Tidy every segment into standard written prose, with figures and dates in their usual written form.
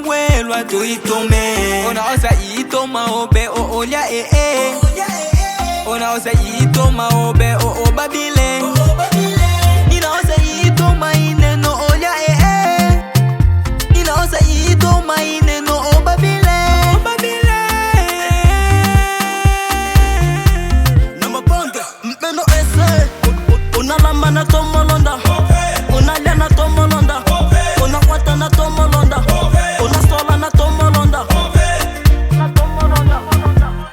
mwelwa tuitome. Unaosa itoma obe o olia Unaosa itoma obe o babile. Ninaosa itoma ine no olia Ninaosa itoma ine no o babile. Nama ponga meno ese. Unalamba na tomolonda, unalia na tomolonda, unakwata na tomolonda, unasola na tomolonda.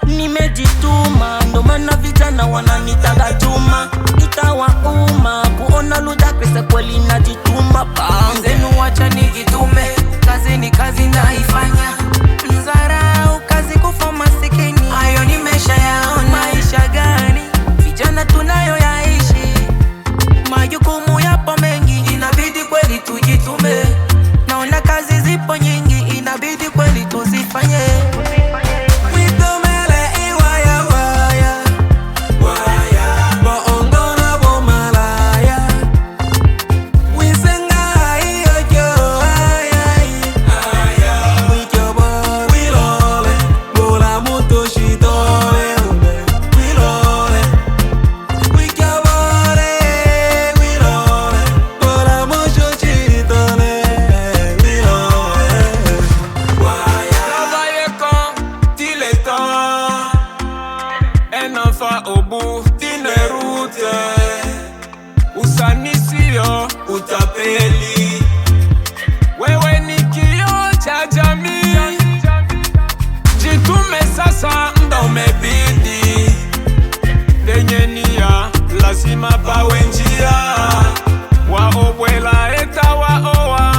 Nimejituma ndo maana vijana wananitaga Juma. Itawauma kuona Ludacris kweli najituma. Zenu wacha nijitume, kazi ni kazi naifanya. Mzarau kazi kufa masikini, ayo ni maisha yao. Maisha gani vijana tunayo yaishi? Majukumu yapo mengi, inabidi kweli tujitume. Naona kazi zipo nyingi, inabidi kweli tuzifanye. Au bout d'une route, usanisio utapeli. Wewe ni kioo cha jamii, jitume sasa ndo umebidi. Denye nia lazima pawe njia, waobwela eta waowa.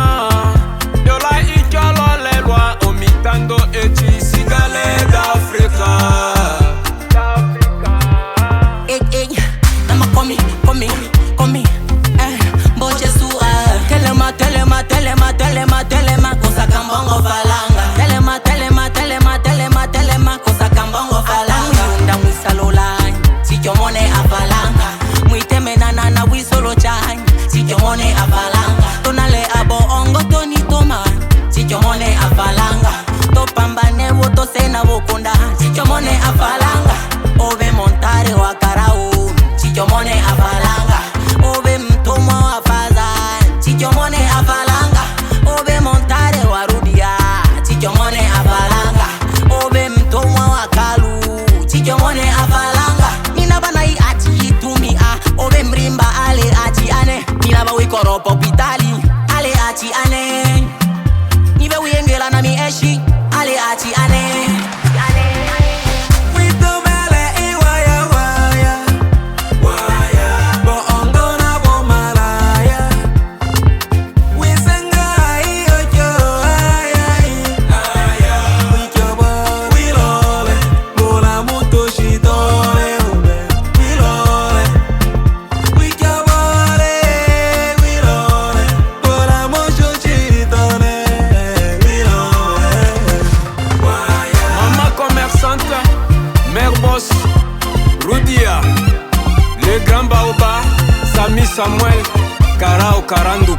Yola ikyololelwa omitando eti sigale d'Africa. Telema kosa kambongo falanga. Telema kosa kambongo falanga. Unda mwisalola sichomone afalanga. Mwiteme na wisolo chany sichomone afalanga. Tonale abo ongo toni toma sichomone afalanga. Topambane woto sena wokunda sichomone afalanga. Ove montare wakarao sichomone afalanga. Ove mtomo afaza sichomone afalanga. Obe montare warudia chichomone afalanga. Obe mtomwa wakalu chichomone afalanga. Nina banai achi itumi obe mrimba ale achi ane. Nina ba wikoropo pitali ale achi ane. Nibe wiyengela na mi eshi ale achi ane. Rudia, le grand baoba, Sami Samuel, Karao Karandu.